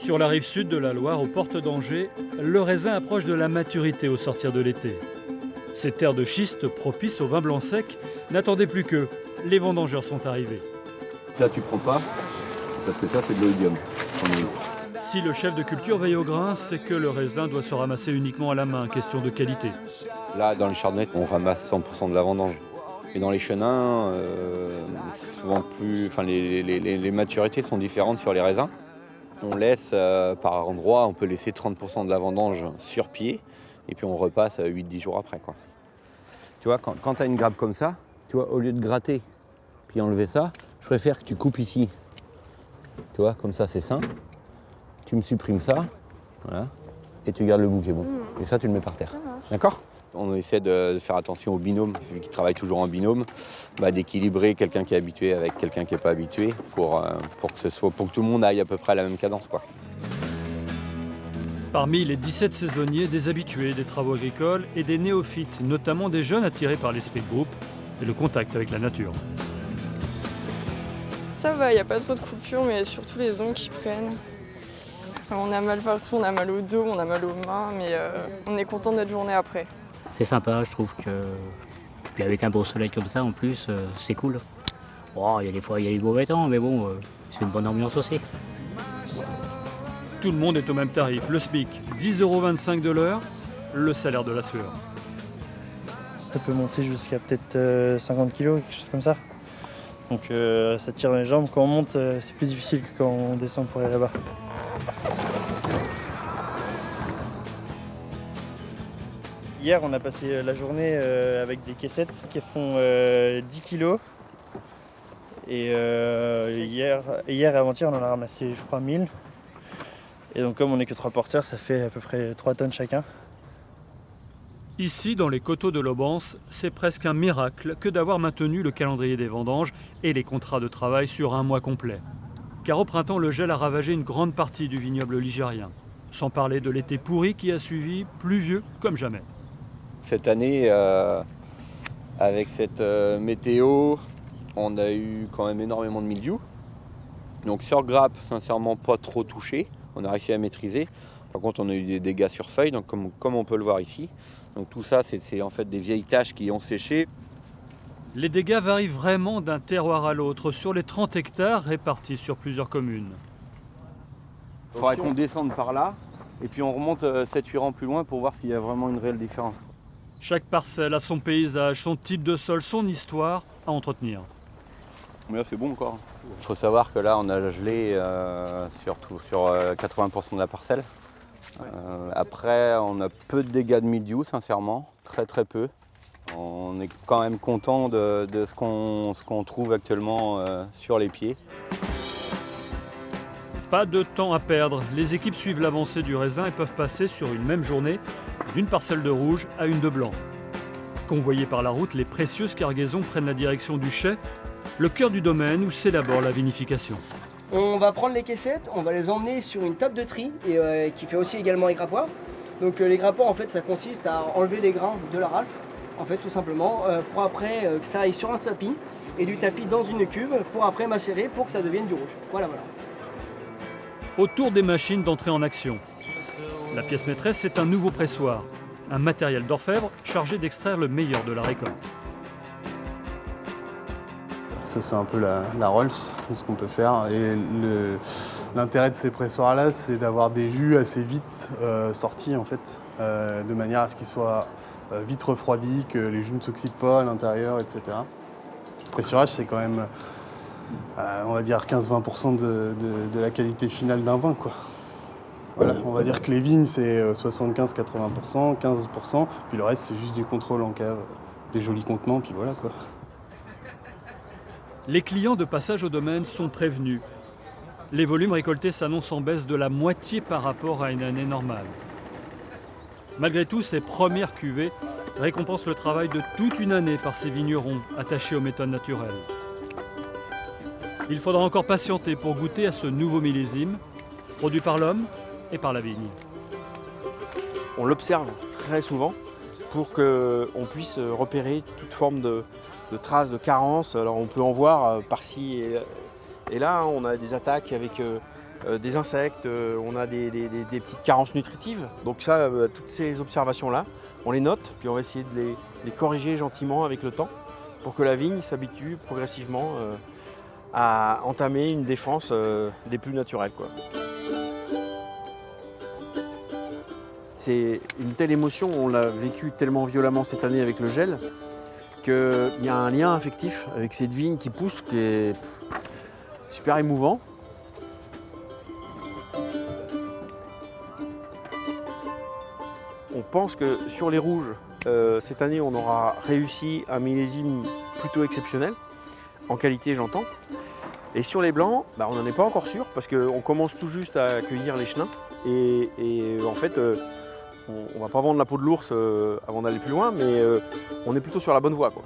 Sur la rive sud de la Loire, aux portes d'Angers, le raisin approche de la maturité au sortir de l'été. Ces terres de schiste propices au vin blanc sec n'attendaient plus qu'eux. Les vendangeurs sont arrivés. Ça, tu prends pas, parce que ça, c'est de l'oïdium. Si le chef de culture veille au grain, c'est que le raisin doit se ramasser uniquement à la main, question de qualité. Là, dans les chardonnays, on ramasse 100% de la vendange. Et dans les chenins, souvent plus, enfin, les maturités sont différentes sur les raisins. On laisse par endroit, on peut laisser 30% de la vendange sur pied, et puis on repasse 8-10 jours après, quoi. Tu vois, quand tu as une grappe comme ça, tu vois, au lieu de gratter puis enlever ça, je préfère que tu coupes ici. Tu vois, comme ça c'est sain. Tu me supprimes ça, voilà, et tu gardes le bouquet bon. Et ça, tu le mets par terre. D'accord ? On essaie de faire attention au binôme, vu qu'ils travaillent toujours en binôme, d'équilibrer quelqu'un qui est habitué avec quelqu'un qui n'est pas habitué pour que tout le monde aille à peu près à la même cadence, quoi. Parmi les 17 saisonniers, des habitués des travaux agricoles et des néophytes, notamment des jeunes attirés par l'esprit de groupe et le contact avec la nature. Ça va, il n'y a pas trop de coupures, mais surtout les ongles qui prennent. Enfin, on a mal partout, on a mal au dos, on a mal aux mains, mais on est content de notre journée après. C'est sympa, je trouve que. Puis avec un beau soleil comme ça en plus, c'est cool. Bon, il y a des fois il y a du mauvais temps, mais bon, c'est une bonne ambiance aussi. Tout le monde est au même tarif. Le SMIC, 10,25 € de l'heure, le salaire de la sueur. Ça peut monter jusqu'à peut-être 50 kg, quelque chose comme ça. Donc ça tire dans les jambes. Quand on monte, c'est plus difficile que quand on descend pour aller là-bas. Hier, on a passé la journée avec des caissettes qui font 10 kg. Et hier et avant-hier, on en a ramassé, je crois, 1000. Et donc, comme on n'est que 3 porteurs, ça fait à peu près 3 tonnes chacun. Ici, dans les coteaux de l'Aubance, c'est presque un miracle que d'avoir maintenu le calendrier des vendanges et les contrats de travail sur un mois complet. Car au printemps, le gel a ravagé une grande partie du vignoble ligérien. Sans parler de l'été pourri qui a suivi, pluvieux comme jamais. Cette année, avec cette météo, on a eu quand même énormément de mildiou. Donc sur grappe, sincèrement pas trop touché, on a réussi à maîtriser. Par contre, on a eu des dégâts sur feuilles, donc comme on peut le voir ici. Donc tout ça, c'est en fait des vieilles taches qui ont séché. Les dégâts varient vraiment d'un terroir à l'autre sur les 30 hectares répartis sur plusieurs communes. Il faudrait qu'on descende par là, et puis on remonte 7-8 rangs plus loin pour voir s'il y a vraiment une réelle différence. Chaque parcelle a son paysage, son type de sol, son histoire à entretenir. Mais là, c'est bon encore. Il faut savoir que là, on a gelé sur 80% de la parcelle. Après, on a peu de dégâts de mildiou, sincèrement, très très peu. On est quand même content de ce qu'on trouve actuellement sur les pieds. Pas de temps à perdre, les équipes suivent l'avancée du raisin et peuvent passer sur une même journée d'une parcelle de rouge à une de blanc. Convoyés par la route, les précieuses cargaisons prennent la direction du chai, le cœur du domaine où s'élabore la vinification. On va prendre les caissettes, on va les emmener sur une table de tri et, qui fait aussi également les grappoirs. Donc les grappoirs, en fait, ça consiste à enlever les grains de la râpe, en fait, tout simplement, pour après que ça aille sur un tapis et du tapis dans une cuve pour après macérer pour que ça devienne du rouge. Voilà. Autour des machines d'entrée en action. La pièce maîtresse, c'est un nouveau pressoir, un matériel d'orfèvre chargé d'extraire le meilleur de la récolte. Ça, c'est un peu la Rolls de ce qu'on peut faire. Et l'intérêt de ces pressoirs-là, c'est d'avoir des jus assez vite sortis, en fait, de manière à ce qu'ils soient vite refroidis, que les jus ne s'oxydent pas à l'intérieur, etc. Le pressurage, c'est quand même, on va dire, 15-20% de la qualité finale d'un vin, quoi. Voilà, on va dire que les vignes, c'est 75-80%, 15%, puis le reste, c'est juste du contrôle en cave, des jolis contenants, puis voilà, quoi. Les clients de passage au domaine sont prévenus. Les volumes récoltés s'annoncent en baisse de la moitié par rapport à une année normale. Malgré tout, ces premières cuvées récompensent le travail de toute une année par ces vignerons attachés aux méthodes naturelles. Il faudra encore patienter pour goûter à ce nouveau millésime, produit par l'homme et par la vigne. On l'observe très souvent pour qu'on puisse repérer toute forme de traces de carence. Alors on peut en voir par-ci et là, on a des attaques avec des insectes, on a des petites carences nutritives. Donc ça, toutes ces observations-là, on les note, puis on va essayer de les corriger gentiment avec le temps pour que la vigne s'habitue progressivement à entamer une défense des plus naturelles, quoi. C'est une telle émotion, on l'a vécu tellement violemment cette année avec le gel, qu'il y a un lien affectif avec cette vigne qui pousse, qui est super émouvant. On pense que sur les rouges, cette année, on aura réussi un millésime plutôt exceptionnel, en qualité j'entends. Et sur les blancs, on n'en est pas encore sûr, parce qu'on commence tout juste à cueillir les chenins. Et en fait, on ne va pas vendre la peau de l'ours avant d'aller plus loin, mais on est plutôt sur la bonne voie, quoi.